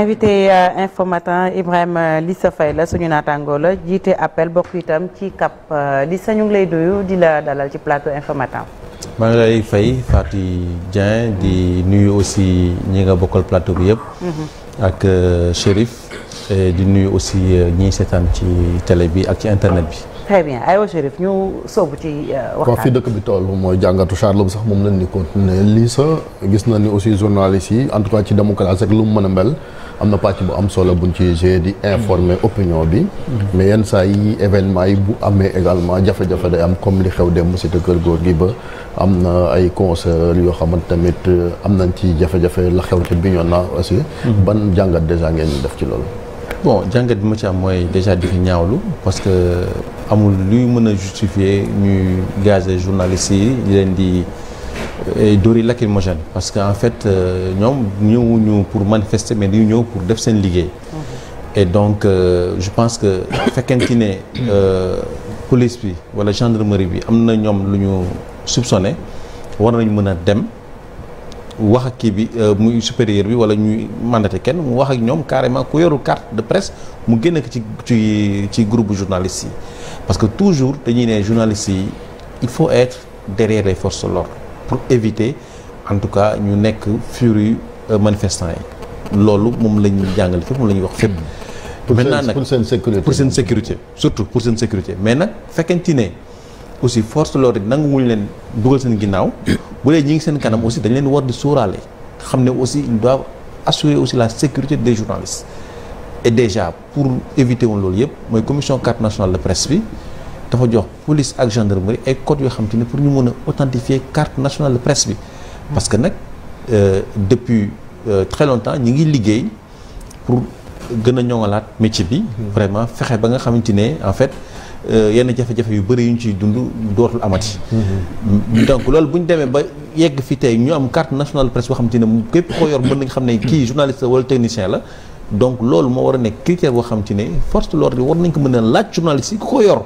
invité Infos Matin Ibrahima Lissa Faye la suñu naataangoo la jiite appel bokk itam ci CAP Lissa ñu ngi lay nuyu di la dalal ci plateau Infos Matin. maa ngi lay fay Fatou Dieng di nuyu aussi ñi nga bokkal plateau bi yëpp. ak Chérif di nuyu aussi ñiy seetaan ci télé bi ak ci internet bi. très bien aywa Chérif ñu soobu ci waxtaan. fi dëkk bi toll mooy jàngatu Charles bi sax moom lañ ni continuer lii sa gis na ni aussi journalistes yi en tout cas ci démocratie ak lu mu mën a mel am na pàcc bu am solo buñ ci jouer di informer opinion bi. mais yenn saa yi événement yi bu amee également jafe-jafe day am comme li xew dem cité Kër Góor gi ba am na ay concert yoo xamante tamit am nañ ci jafe-jafe la xew ci Bignona aussi. ban jàngat déjà ngeen def ci loolu. bon jàngat bi ma ci am mooy déjà di ko ñaawlu parce que amul luy mën a justifier ñuy gazer journalistes yi leen di dóori lacrymogène parce que en fait ñoom ñëwuñu pour manifester mais dañu ñëw pour def seen liggéey. et donc je pense que fekkente ne police bi wala gendarmerie bi am na ñoom lu ñu soupçonné war nañu mën a dem. wax ak kii bi muy supérieur bi wala ñuy mandaté kenn mu wax ak ñoom carrément ku yorul carte de presse mu génn ko ci groupe journalistes yi parce que toujours dañuy ne journalistes yi il faut être derrière les forces de l'ordre pour éviter en tout cas ñu nekk furie manifestants yi loolu moom la ñuy jàngale fépp moom la ñuy wax fépp. maintenant nag pour seen sécurité surtout pour seen sécurité mais nag fekkente ne aussi force de l'ordre nanguwuñu leen dugal seen ginnaaw bu dee ñi ngi seen kanam aussi dañ leen war di sóoraale xam ne aussi ils doivent assurer aussi la sécurité des journalistes et déjà pour éviter woon loolu yëpp mooy commission carte nationale de presse bi dafa jox police ak gendarmerie ay codes yoo xam te ne pour ñu mën a authentifier carte nationale de presse bi parce que nag depuis très longtemps ñi ngi liggéey pour gën a ñoŋalaat métier bi vraiment fexe ba nga xamante ne en fait yenn jafe-jafe yu bëri yu ñu ciy dund dootul amati. donc loolu bu ñu demee ba yegg fi tey ñu am carte nationale de presse boo xamante ne képp koo yor mën nañ xam ne kii journaliste wala technicien la donc loolu moo war a nekk critère boo xamante ne force de l'ordre war nañ ko mën a laaj journaliste yi ku ko yor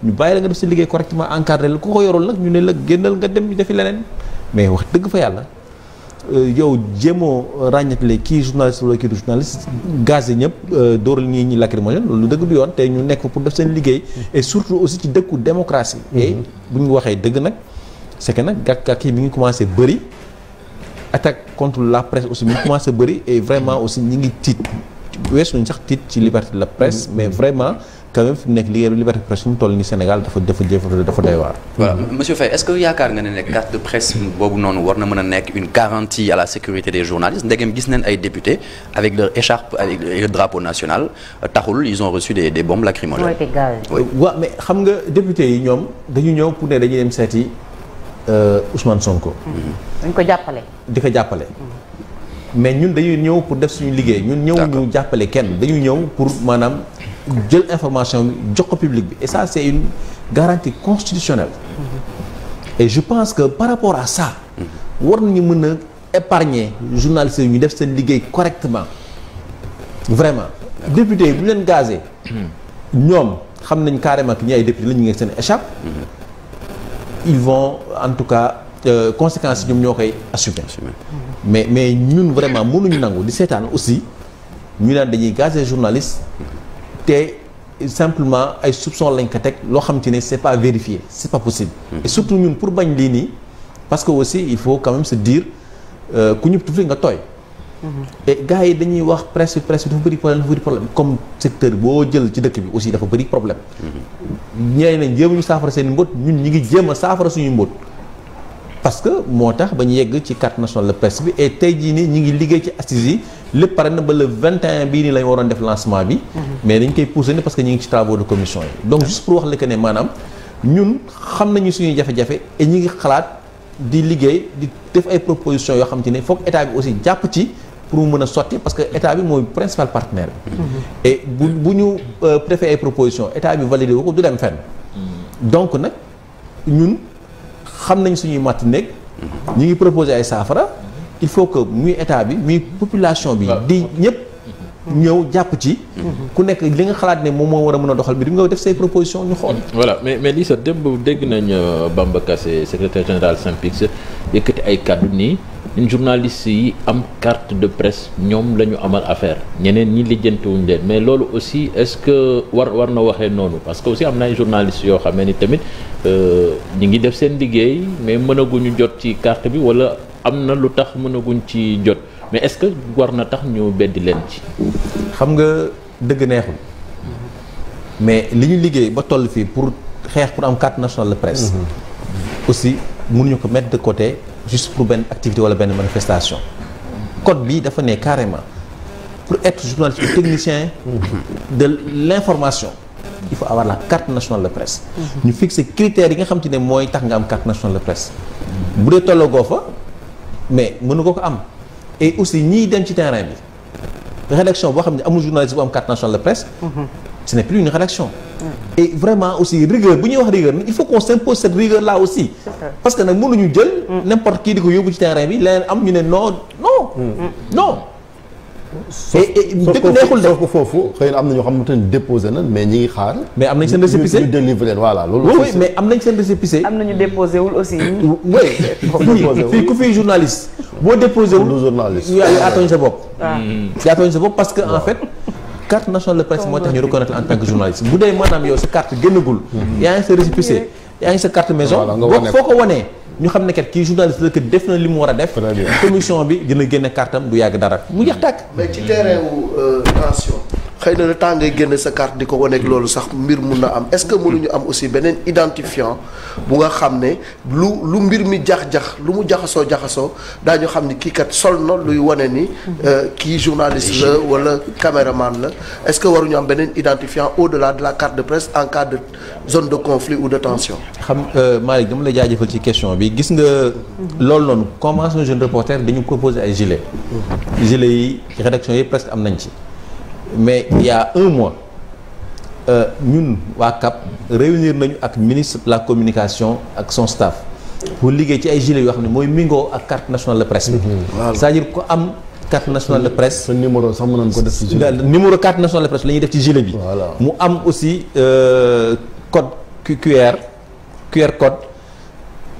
ñu bàyyi la nga def sa liggéey correctement encadré la ku ko yorul nag ñu ne la génnal nga dem ñu defi leneen mais wax dëgg fa yàlla yow jéemoo ràññatale kii journaliste wala kii du journaliste gaz yi ñëpp dóoral ñi lacrymogène loolu dëgg du yoon te ñu nekk fa pour def seen liggéey et surtout aussi ci dëkku démocratie et bu ñu waxee dëgg nag c'est que nag gàkk yi mi ngi commencé bëri attaque contre la presse aussi mi ngi commencé bëri et vraiment aussi ñi ngi tiit weesu nañ sax tiit ci liberté de la presse mais vraiment quand même fi mu nekk liggéey liberté de presse fi mu toll ni Sénégal dafa doy waar. voilà monsieur Faye est-ce que yaakaar nga ne carte de presse boobu noonu war na mën a nekk une garantie à la sécurité des journalistes ndegem gis nañ ay députés avec leur écharpe avec le drapeau national taxul ils ont reçu des bombes lacrymogènes. waaw mais xam nga députés yi ñoom dañu ñëw pour ne dañuy dem seeti Ousmane Sonko. dañ ko jàppale. di ko jàppale. mais ñun dañuy ñëw pour def suñu liggéey ñun ñëwuñu jàppale kenn dañuy ñëw pour maanaam. jël information bi jox ko public bi et ça c'est une garantie constitutionnelle et je pense que par rapport à ça war nañu mën a épargner journalistes yi ñu def seen liggéey correctement vraiment député yi bu ñu leen gazé ñoom xam nañ carrément que ñi ay député la ñu ngi seen échappe ils vont en tout cas conséquences yi ñoom ñoo koy assumer mais ñun vraiment mënuñu nangu di seetaan aussi ñu naan dañuy gazé journaliste te simplement ay soupçons lañ ko teg loo xam te ne c'est pas vérifié c'est pas possible et surtout ñun pour bañ lii nii parce que aussi il faut quand même se dire ku ñëpp tuuti nga tooy et gars yi dañuy wax presse bi dafa bëri problème comme secteur boo jël ci dëkk bi aussi dafa bëri problème ñee nañ jéemuñu saafara seen mbóot ñun ñi ngi jéem a saafara suñu mbóot parce que moo tax ba ñu yegg ci carte nationale de presse bi et tey jii nii ñi ngi liggéey ci assises yi lépp pare na ba le 21 bii nii la ñu waroon def lancement bi mais dañ koy pousser ni parce que ñu ngi ci travaux de commission yi donc juste pour wax la que ne maanaam ñun xam nañu suñuy jafe-jafe et ñi ngi xalaat di liggéey di def ay propositions yoo xam te ne foog état bi aussi jàpp ci pour mu mën a sotti parce que état bi mooy principal partenaire bi et bu ñu préfet ay propositions état bi validé wu ko du dem fenn donc nag ñun xam nañ suñuy matt nekk ñi ngi proposer ay saafara il faut que muy état bi muy population bi di ñëpp ñëw jàpp ci ku nekk li nga xalaat ne moom moo war a mën a doxal bi di nga def say proposition ñu xool voilà mais lii sax démb dégg nañ Bamba Kassé secrétaire général SYNPICS yëkkati ay kàddu nii ñun journalistes yi am carte de presse ñoom la ñu amal affaire ñeneen ñi lijjantiwuñ leen mais loolu aussi est-ce que war na waxee noonu parce que aussi am na ay journalistes yoo xam ne ni tamit ñi ngi def seen liggéey mais mënaguñu jot ci carte bi wala am na lu tax mënaguñ ci jot mais est-ce que war na tax ñu beddi leen ci. xam nga dëgg neexul mais li ñu liggéey ba toll fii pour xeex pour am carte nationale de presse. aussi mënuñu ko mettre de côté juste pour benn activité wala benn manifestation. code bi dafa ne carrément pour être journaliste ou technicien de l'information il faut avoir la carte nationale de presse. ñu fixer critères yi nga xam te ne mooy tax nga am carte nationale de presse. bu dee tolloo fa mais mënu ko am et aussi ñiy dem ci terrain bi rédaction boo xam ne amul journaliste bu am carte nationale de presse. ce n'est plus une rédaction. Et vraiment aussi rigueur bu ñuy wax rigueur il faut qu'on s'impose cette rigueur là aussi. parce que nag mënuñu jël. n'importe qui di ko yóbbu ci terrain bi leneen am ñu ne non. dëgg neexul de ko foofu xëy na am na ñoo xamante ne déposé na mais ñi ngi xaar. mais am nañ seen récépissé ñu délivré voilà loolu. oui mais am nañ seen récépissé. am nañu déposé wul aussi. fii ku fi journaliste. boo déposé wul journaliste. yaa tooñ sa bopp. yaa tooñ sa bopp parce que en fait. carte nationale de presse moo tax ñu reconnaître en tant que journaliste bu dee maanaam yow sa carte génnagul. yaa ngi sa récépissé yaa ngi sa carte maison. boo foo ko wanee ñu xam ne kat kii journaliste la que def na li mu war a def. commission bi dina génne cartam du yàgg dara mu jeex tàkk. mais ci terrain wu tension xëy na le temps ngay génne sa carte di ko waneeg loolu sax mbir mun na am est-ce que mënuñu am aussi beneen identifiant bu nga xam ne lu mbir mi jax-jax lu mu jaxasoo daañu xam ni kii kat sol na luy wane ni kii journaliste la wala caméraman la est-ce que waruñu am beneen identifiant au-delà de la carte de presse en cas de zone de conflit ou de tension. xam Malick dama la jaajëfal ci question bi gis nga loolu noonu convention jeune reporter dañu proposer ay gilets. gilets yi rédaction yi presque am nañ ci. mais il y a un mois ñun waa CAP réunir nañu ak ministre de la communication ak son staff pour liggéey ci ay gilets yoo xam ne mooy mingoo ak carte nationale de presse bi. c'est-à-dire ko am carte nationale de presse. sa numéro sax mën nañu ko def ci gilet bi. numéro carte nationale de presse la ñuy def ci gilet bi. mu am aussi code QR code.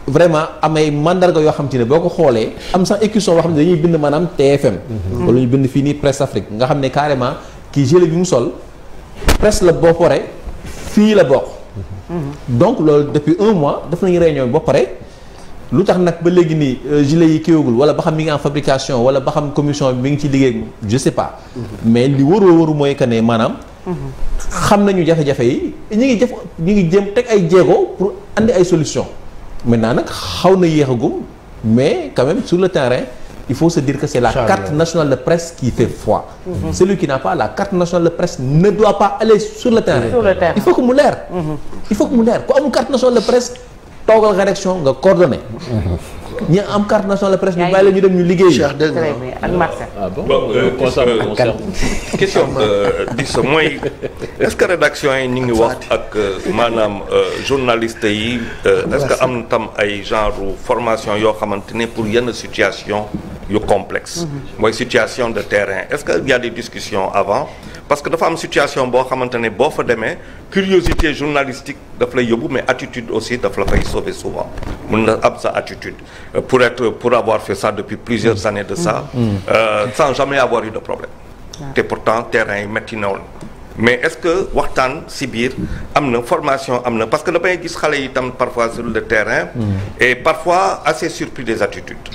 vraiment amay mandarga yoo xam te ne boo ko xoolee am sax écusson boo xam ne dañuy bind maanaam TFM. wala ñu bind fii nii Presse Afrique nga xam ne carrément kii gilet bi mu sol presse la boo pare fii la bokk. donc loolu depuis un mois def nañu réunion ba pare lu tax nag ba léegi nii gilet yi kiiwagul wala ba xam mi ngi en fabrication wala ba xam commission bi mi ngi ci liggéey je sais pas. mais li waru mooy que ne maanaam. xam nañu jafe-jafe yi ñu ngi jëm teg ay jéego pour andi ay solutions. maintenant nag xaw na yéexagum mais quand même sur le terrain il faut se dire que c'est la carte nationale de presse qui fait foi. Celui qui n'a pas la carte nationale de presse ne doit pas aller sur le terrain. Il faut que mu leer. il faut que mu leer ku amul carte nationale de presse toogal rédaction nga coordonné. ñi am carte nationale de presse ñu bàyyi la ñu dem ñu liggéey. ak Marcel. question di sa mooy est-ce que rédaction yi ñu ngi wax ak maanaam journaliste yi est-ce que am na tam ay genre formation yoo xamante ne pour yenn situation yu complexe mooy situation de terrain est-ce que il y a des discussions avant parce que dafa am situation boo xamante ne boo fa demee curiosité journalistique daf lay yóbbu mais attitude aussi daf la fay sauver souvent mun na am sa attitude pour avoir fait ça depuis plusieurs années de ça sans jamais avoir eu de problème te pourtant terrain yi métti na woon mais est-ce que waxtaan si biir am na formation am na parce que damay gis xale yi tam parfois sur le terrain et parfois assez surpris des attitudes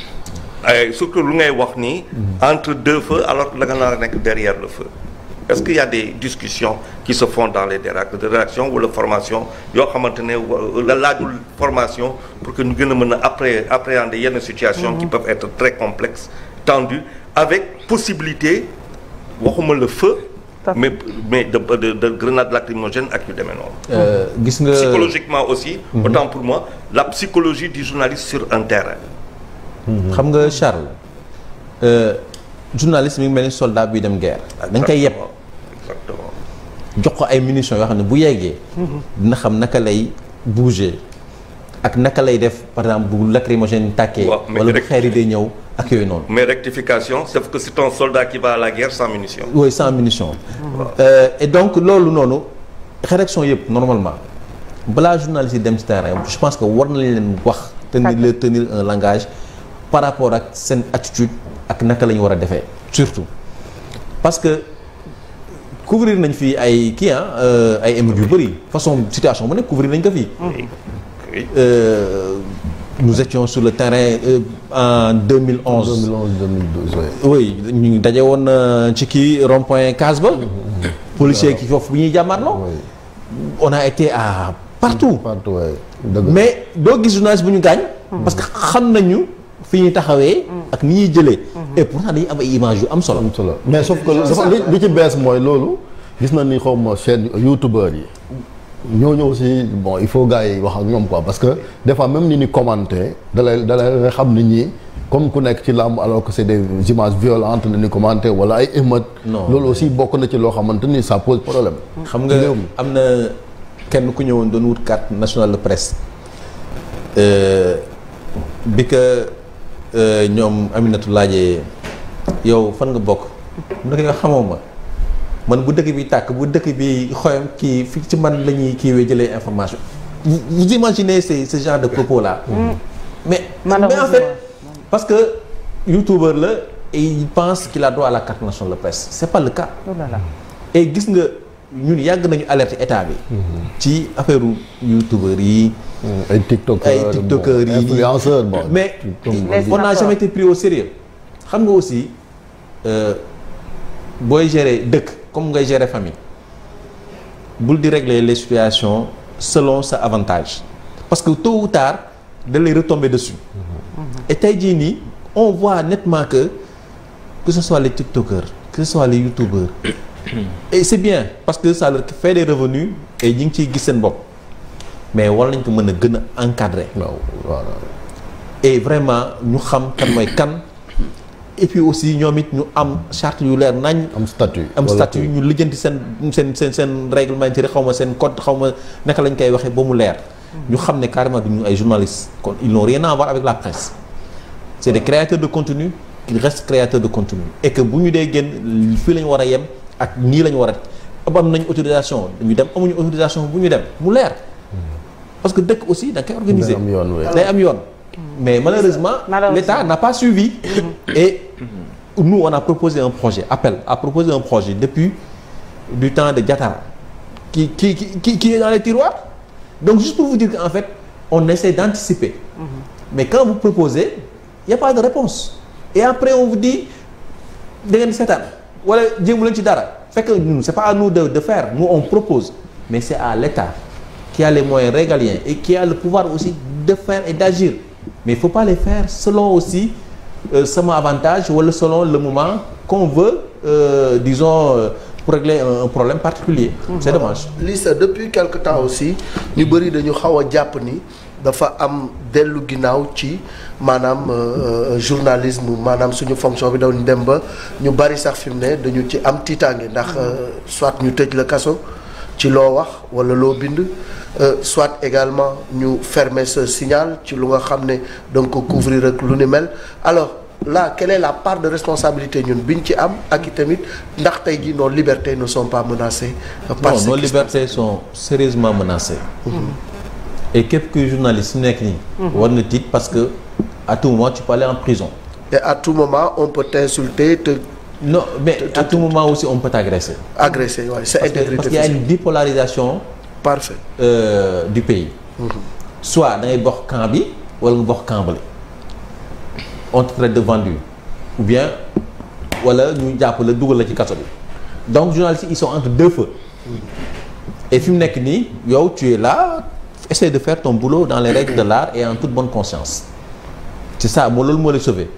surtout lu ngay wax nii entre deux feux alors que da nga nar a nekk derrière le feu est-ce qu'il y a des discussions qui se font dans les rédactions wala formation yoo xamante ne la laajul formation pour que ñu gën a mën a appréhender yenn situations qui peuvent être très complexes tendues avec possibilité waxuma le feu mais de grenades lacrymogènes ak yu demee noonu. gis nga psychologiquement aussi. autant pour moi la psychologie du journaliste sur un terrain. xam nga Charles journaliste mi ngi mel ni soldat buy dem guerre. dañ koy yeb exactement jox ko ay munitions yoo xam ne bu yeggee. dina xam naka lay bouger ak naka lay def par exemple bu lacrymogène tàkkee. wala bu xeer yi day ñëw ak yooyu noonu. mais rectification c'est que c'est un soldat qui va à la guerre sans munitions. oui sans munitions. et donc loolu noonu rédaction yëpp normalement balaa journaliste yi dem ci terrain je pense que war na leen wax. tenir un langage par rapport ak seen attitude ak naka la ñu war a defee surtout parce que couvrir nañ fii ay kii ay émeutes yu bëri façon situation bu nekk couvrir nañ ko fii. Nous étions sur le terrain en 2011. 2012 oui ñu daje woon ci kii rond-point Case ba. policiers ki foofu bu ñuy jàmmarloo. on a été à partout. mais doo gis journaliste bu ñu gaañ. parce que xam nañu fi ñuy taxawee. ak ni ñuy jëlee. et pourtant dañuy am ay images yu am solo. mais sauf que li ci bees mooy loolu gis na ni xaw ma chaîne youtubeur yi. ñooñu aussi bon il faut gars yi wax ak ñoom quoi parce que des fois même ni ni commenter dalay xam nit ñi comme ku nekk ci làmb alors que c'est des images violentes na ni commenter wala ay émeutes. loolu aussi bokk na ci loo xamante ni ça pose problème. xam nga am na kenn ku ñëwoon doon wut carte nationale de presse bi que ñoom Aminatu laajee yow fan nga bokk mu ne ko xamoo ma. man bu dëkk bi tàkk bu dëkk bi xoyam kii fi ci man la ñuy kiiwee jëlee information vous imaginez ce genre de propos là. mais en fait parce que youtubeur la et il pense qu'il a droit à la carte nationale de presse c'est pas le cas. et gis nga ñun yàgg nañu alerter état bi. ci affaire youtubeur yi. ay tiktokers yi influenceurs bon. mais on n'a jamais été pris au sérieux xam nga aussi booy gérer dëkk. comme ngay gérer famille bul di régler les situations selon sa avantage parce que tôt ou tard da lay retomber dessus et tey jii nii on voit nettement que ce soit les tiktokers que ce soit les youtubeurs et c'est bien parce que ça leur fait des revenus et ñi ngi ciy gis seen bopp mais war nañ ko mën a gën a encadrer et vraiment ñu xam kan mooy kan et puis aussi ñoom it ñu am charte yu leer nañ. am statut ñu lijjanti seen règlement intérieur xaw ma seen code xaw ma naka lañ koy waxee ba mu leer. ñu xam ne carrément duñu ay journalistes kon ils n'ont rien à voir avec la presse. c'est des créateurs de contenu ils restent créateurs de contenu et que bu ñu dee génn fii la ñu war a yem ak nii la ñu war a am nañ autorisation ñu dem amuñu autorisation bu ñu dem mu leer. parce que dëkk aussi da nga koy organiser. day am yoon. mais malheureusement l'État n'a pas suivi et nous on a proposé un projet a proposé un projet depuis du temps de Diatara qui est dans les tiroirs donc juste pour vous dire qu'en fait on essaie d'anticiper mais quand vous proposez il y a pas de réponse et après on vous dit da ngeen seetaan wala jéemu leen ci dara fekk ñun c'est pas à nous de faire nous on propose mais c'est à l'État qui a les moyens régaliens et qui a le pouvoir aussi de faire et d'agir mais il faut pas les faire selon aussi sama avantage wala selon le moment qu'on veut disons pour régler un problème particulier c'est dommage. Lissa depuis quelque temps aussi ñu bëri dañu xaw a jàpp ni dafa am dellu ginnaaw ci maanaam journalisme maanaam suñu fonction bi daw dem ba ñu bari sax fi mu ne dañu ci am tiitaange ndax soit ñu tëj la kaso ci loo wax wala loo bind soit également ñu fermer ce signal ci lu nga xam ne donc couvrir ak lu ni mel alors là quelle est la part de responsabilité ñun biñ ci am ak i tamit ndax tey jii nos libertés ne sont pas menacées. non nos libertés sont sérieusement menacées. et képp kuy journaliste su nekk nii. war na tiit parce que à tout moment tu peux aller en prison. et à tout moment on peut t'insulter te. non mais à tout moment aussi on peut t'agresser. agresser waaye c'est intégrité parce qu'il y a une bipolarisation. parfait. Du pays. soit da ngay bokk camp bi wala nga bokk camp bale. on te traite de vendu ou bien wala ñu jàpp la dugal la ci kaso bi donc journalistes ils sont entre deux feux. et fi mu nekk nii yow tu es là essaie de faire ton boulot dans les règles de l'art et en toute bonne conscience. c'est ça moo loolu moo lay sauver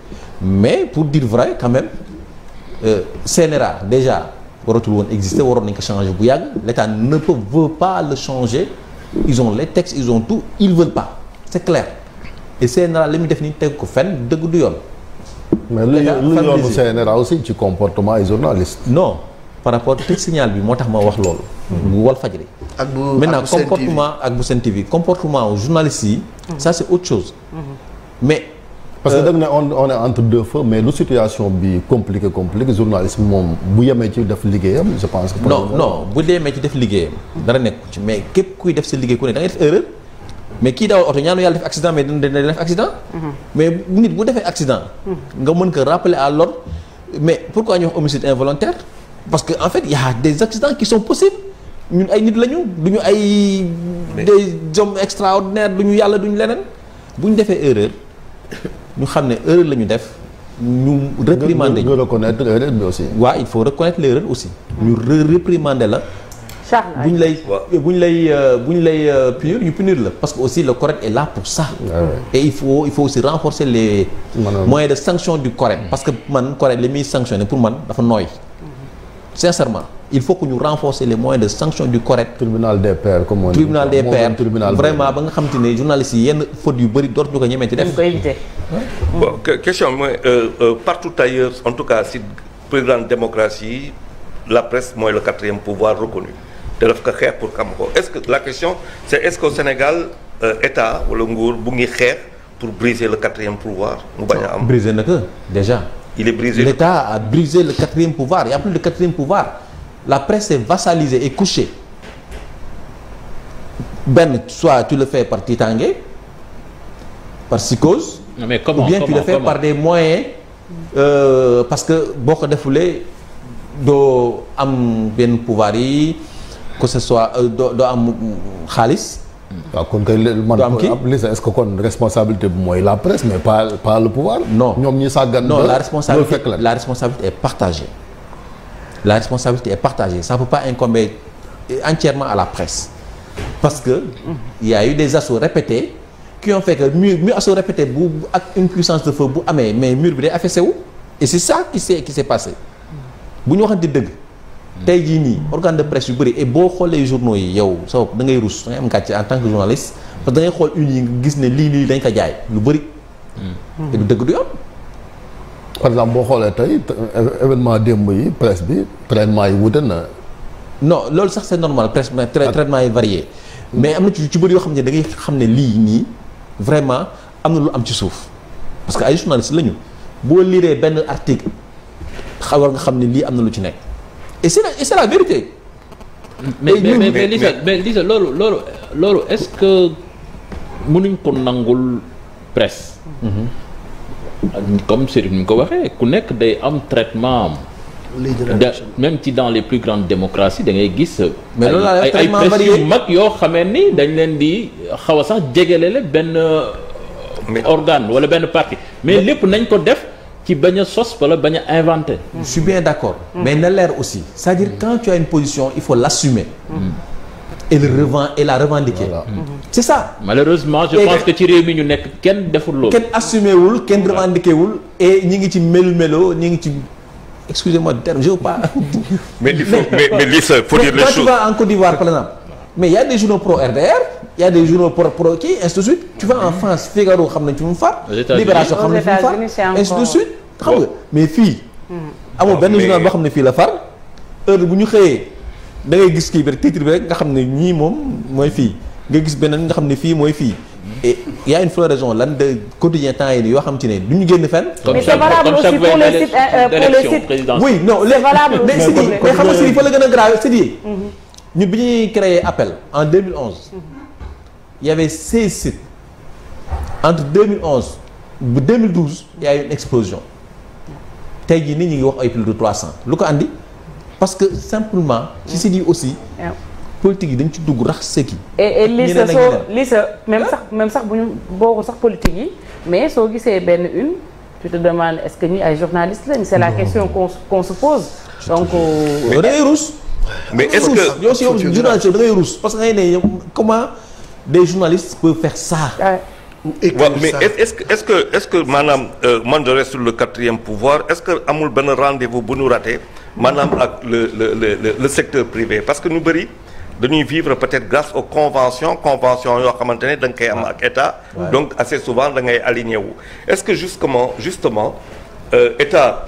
mais pour dire vrai quand même CNRA déjà waratul woon exister waroon nañ ko changer bu yàgg l'État ne veut pas le changer ils ont les textes ils ont tout ils veulent pas c'est clair et CNRA li muy def nii teg ko fenn dëgg du yoon. mais lu yoonu CNRA aussi ci comportement ay journalistes. non par rapport tëj signal bi moo tax ma wax loolu. bu Walfadjri. ak bu maintenant comportement ak bu Sen TV comportement journalistes yi. ça c'est autre chose. mais. parce que da nga ne on est entre deux feux mais lu situation bi compliqué journaliste moom bu yemee ci def liggéeyam je pense que. non bu demee ci def liggéeyam. dara nekk ci mais képp kuy def sa liggéey ku ne da ngay def erreur. mais kii dawal oto ñaanu yàlla def accident mais dina def accident. mais nit bu defee accident. nga mën ko rappeler à l'ordre mais pourquoi ñu wax homicide involontaire parce que en fait il y a des accidents qui sont possibles ñun ay nit lañu duñu ay. des hommes extraordinaires duñu yàlla duñu leneen bu ñu defee erreur ñu xam ne erreur la ñu def. ñu réprimander ñu reconnaître l'erreur bi aussi. waaw il faut reconnaître l'erreur aussi. ñu réprimander la. bu ñu lay punir ñu punir la parce que aussi le correct est là pour ça. et il faut aussi renforcer les moyens de sanction du correct parce que man correct li muy sanctionner pour man dafa nooy. sincèrement il faut que ñu renforcer les moyens de sanction du correct. tribunal des pairs comme on dit. tribunal des pairs vraiment ba nga xam te ne journalistes yi yenn fautes yu bëri dootuñu ko ñemeeti def. bon question mooy partout ailleurs en tout cas si plus grande démocratie la presse mooy le quatrième pouvoir reconnu te daf ko xeex pour xam ko est-ce que la question c'est est-ce que au Sénégal état wala nguur bu ngi xeex pour briser le quatrième pouvoir mu bañ a am. briser na ko déjà. il est brisé. L'État a brisé le quatrième pouvoir il y a plus de quatrième pouvoir la presse est vassalisée et couchée soit tu le fais par titange par psychose. mais comment ou bien tu le fais par des moyens parce que boo ko defulee doo am benn pouvoir yi que ce soit doo am xaalis. waaw kon kay man est-ce que kon responsabilité bi mooy la presse mais pas le pouvoir. non ñoom ñi sàggan. non la responsabilité est partagée. La responsabilité est partagée ça peut pas incomber entièrement à la presse parce que il y a eu des assauts répétés qui ont fait que mur assaut répété bu ak une puissance de feu bu amee mais mur bi day affaissé wu et c'est ça qui s'est passé bu ñu waxante dëgg tey jii nii organe de presse yu bëri et boo xoolee journaux yi yow sa bopp da ngay rus da ngay am gàcce en tant que journaliste parce que da ngay xool une yi gis ne lii dañ ko jaay lu bëri et du dëgg du yoon. par exemple boo xoolee tey événement démb yi presse bi traitement yi wute na. non loolu sax c'est normal presse traitement yi varié mais am na ci bëri yoo xam ne da ngay xam ne lii nii vraiment am na lu am ci suuf parce que ay journalistes lañu boo liree benn article war nga xam ne lii am na lu ci nekk et c'est la vérité. mais Lisa loolu est-ce que mënuñ ko nangul presse. comme Serigne ni mu ko waxee ku nekk day am traitement même ci dans les plus grandes démocraties da ngay gis. mais loolu ay presse yu mag yoo xamee ni dañ leen di xaw a sax jegele benn organe wala benn parti mais lépp nañ ko def ci bañ a sos wala bañ a inventer. je suis bien d'accord. mais na leer aussi c'est-à-dire quand tu as une position il faut l'assumer. et la revendiquer. Voilà. C'est ça. Malheureusement je pense que ci réew mi ñu nekk kenn deful loolu. kenn assumé wul kenn revendiqué wul et ñi ngi ci melo ñi ngi ci excusez-moi du terme je veux pas. mais Lisa faut dire les choses. Quand tu vas en Côte d'Ivoire par exemple mais il y a des journaux pro RDR il y a des journaux pro kii ainsi de suite tu vas en France Figaro xam nañ fi mu far. Libération xam nañ fi mu far ainsi de suite xam nga mais fii. amul benn journal boo xam ne fii la far heure bu ñu xëyee. da ngay gis kii bi rek titre bi rek nga xam ne ñii moom mooy fii nga gis beneen nga xam ne fii mooy fii et y a une floraison lan de quotidien temps yi yoo xam te ne du ñu génn fenn. mais c'est valable aussi pour les sites oui non c'est valable mais xam nga si fa la gën a grave c'est dit ñun bi ñuy créé Appel en 2011 il y avait 16 sites entre 2011 ba 2012 il y a eu une explosion tey jii nit ñi ngi wax ay plus de 300 lu ko andi. parce que simplement ci si di aussi politique yi dañ ci dugg rax seki et Lisa même sax bu ñu bokkul sax politique yi mais soo gisee benn une tu te demandes est-ce que ñi ay journalistes lañ c'est la question qu'on se pose donc da ngay ruus mais est-ce que yow si yow journaliste da ngay ruus parce que ngay ne comment des journalistes peuvent faire ça mais est-ce que maanaam man je reste sur le quatrième pouvoir est-ce que amul benn rendez-vous bu ñu raté maanaam ak le secteur privé parce que ñu bëri dañuy vivre peut-être grâce aux conventions yoo xamante ne da nga koy am ak état donc assez souvent da ngay aligné wu est-ce que justement état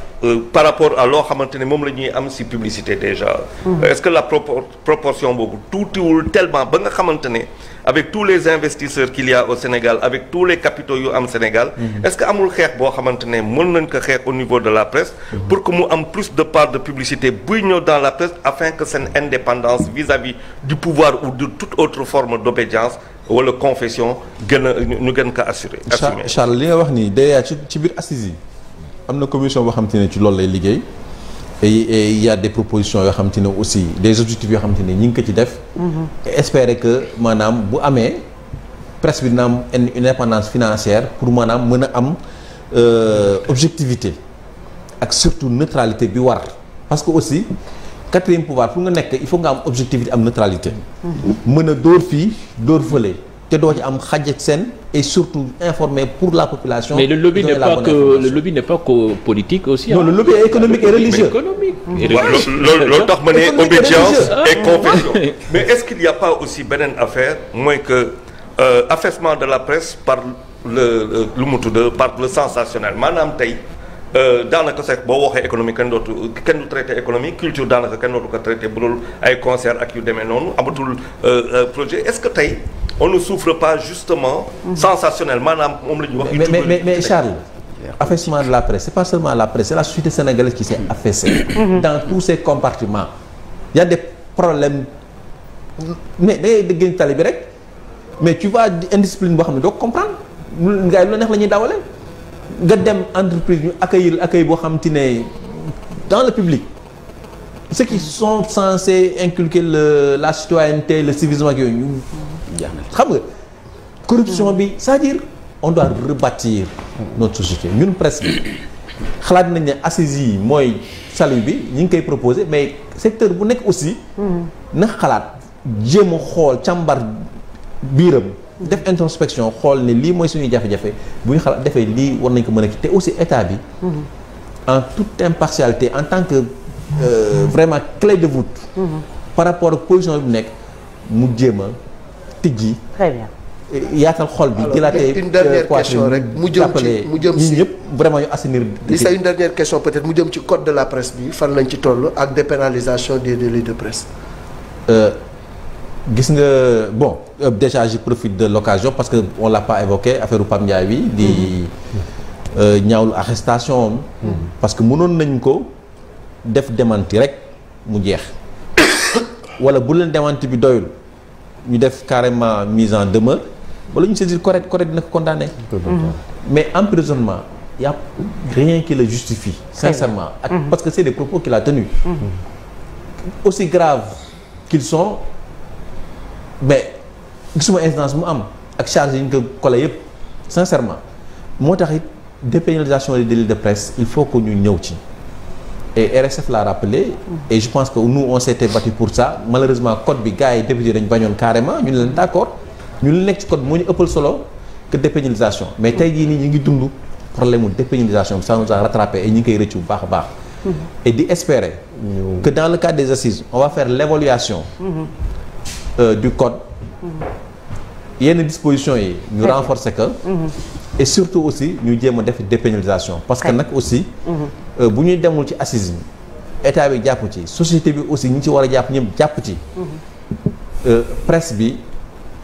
par rapport à loo xamante ne moom la ñuy am ci publicité déjà est-ce que la proportion boobu tuutiwul tellement ba nga xamante ne avec tous les investisseurs qu'il y a au Sénégal avec tous les capitaux yu am Sénégal est-ce que amul xeex boo xamante ne mën nañ ko xeex au niveau de la presse pour que mu am plus de part de publicité buy ñëw dans la presse afin que seen indépendance vis-à-vis du pouvoir ou de toute autre forme d'obédience wala confession gën a ñu gën ko assurer. Charles li nga wax nii déjà ci biir assises yi am na commission boo xam te ne ci loolu lay liggéey et il y a des propositions yoo xam te ne aussi des objectifs yoo xam te ne ñi ngi ko ci def. et espérer que maanaam bu amee presse bi dina am une indépendance financière pour maanaam mën a am objectivité ak surtout neutralité bi war parce que aussi. quatrième pouvoir pour nga nekk il faut nga am objectivité am neutralité mën a dóor fii dóor fële te doo ci am xaj ak seen et surtout informer pour la population. mais le lobby n'est pas que politique aussi. non le lobby est économique et religieux. loolu tax ma ne obédience et confession. mais est-ce qu'il n'y a pas aussi beneen affaire mooy que affaissement de la presse par lu mu tudd par le sensationnel maanaam tey. daanaka sax boo waxee économie kenn du traité économie culture daanaka kenn dootu ko traité bu dul ay concert ak yu demee noonu amatul projet est-ce que tey on ne souffre pas justement sensationnel maanaam moom la ñuy wax. mais Charles affaissement de la presse c'est pas seulement la presse c'est la société sénégalaise qui s'est affaissée. dans tous ses compartiments. il y a des problèmes mais da ngay dégg tali bi rek mais tu vois indiscipline boo xam ne doo comprendre gars yi lu neex la ñuy dawale. nga dem entreprise ñu accueil boo xam te ne dans le public ceux qui sont censés inculquer la citoyenneté le civisme ak yooyu ñu xam nga corruption bi c'est-à-dire on doit rebâtir notre société ñun presse bi xalaat nañ ne assises yi mooy salut bi ñu ngi koy proposer mais secteur bu nekk aussi na xalaat jéem a xool càmbar biiram def introspection xool ne lii mooy suñuy jafe-jafe bu ñu xalaat defee lii war nañ ko mën a te aussi état bi en toute impartialité en tant que vraiment clé de voûte par rapport ak position bi nekk mu jéem a tijji très bien yaatal xol bi dilaté une dernière question rek mu jëm ci ñëpp vraiment ñu assainir li c'est une dernière question peut-être mu jëm ci code de la presse bi fan lañ ci toll ak dépénalisation des délits de presse. gis nga bon déjà je profite de l'occasion parce que on l'a pas évoqué affaire u Pape Ndiaye bi di ñaawlu arrestation parce que mënoon nañ ko def démenti rek mu jeex wala bu leen démenti bi doyul ñu def carrément mise en demeure wala ñu saisir correct dina ko condamné mais emprisonnement y a rien qui le justifie sincèrement ak parce que c'est des propos qu'il a tenus aussi graves qu'ils sont mais gisuma instance mu am ak charge yi ñu ko collé yëpp sincèrement moo tax it dépénalisation des délits de presse il faut que ñu ñëw ci et RSF l'a rappelé et je pense que nous on s'était battu pour ça malheureusement code bi gars yi député dañ bañoon carrément ñu ne leen d'accord ñu li nekk ci code moo ñu ëppal solo que dépénalisation mais tey jii nii ñu ngi dund problème mu dépénalisation bi ça nous a rattrapé et ñu ngi koy rëccu bu baax a baax et di espérer que dans le cadre des assises on va faire l'évaluation du code yenn dispositions yi ñu renforcer que et surtout aussi ñu jéem a def dépénalisation parce que nag aussi bu ñuy demul ci assises yi état bi jàpp ci société bi aussi ñi ci war a jàpp ñëpp jàpp ci presse bi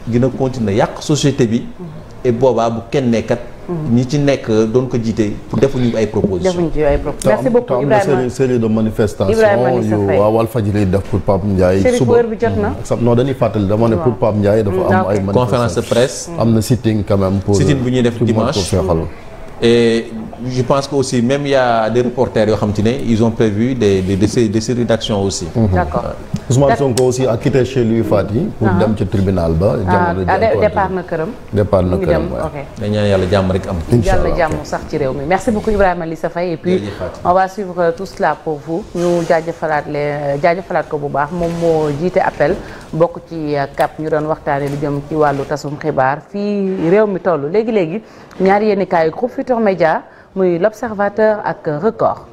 dina continuer yàq société bi et boobaa bu kenn nekkat ñi ci nekk doon ko jiite pour defuñu ay propositions. merci beaucoup Ibrahima am na série de manifestations yu waa Walfadjri def pour Pape Ndiaye. suba bi jot na. non dañuy fàttali dama ne pour Pape Ndiaye dafa am ay manifestations conférence de presse. am na sitting quand même pour sitting bu ñuy def dimanche et je pense que aussi même il y a des reporters yoo xam te ne ils ont prévu des séries d'actions aussi. D'accord. Ousmane Sonko aussi a quitté chez lui Fati. pour dem ci tribunal ba. départ na këram. départ na këram ok. dañ ñaan yàlla jàmm rek am. yàlla jàmm sax ci réew mi merci beaucoup Ibrahima Lissa Faye et puis on va suivre tout cela pour vous ñu jaajëfalaat ko bu baax moom moo jiite appel bokk ci CAP ñu doon waxtaanee lu jëm ci wàllu tasum xibaar fii réew mi toll léegi ñaari yéenekaay yu groupe Futurs Médias muy l'Observateur ak Record.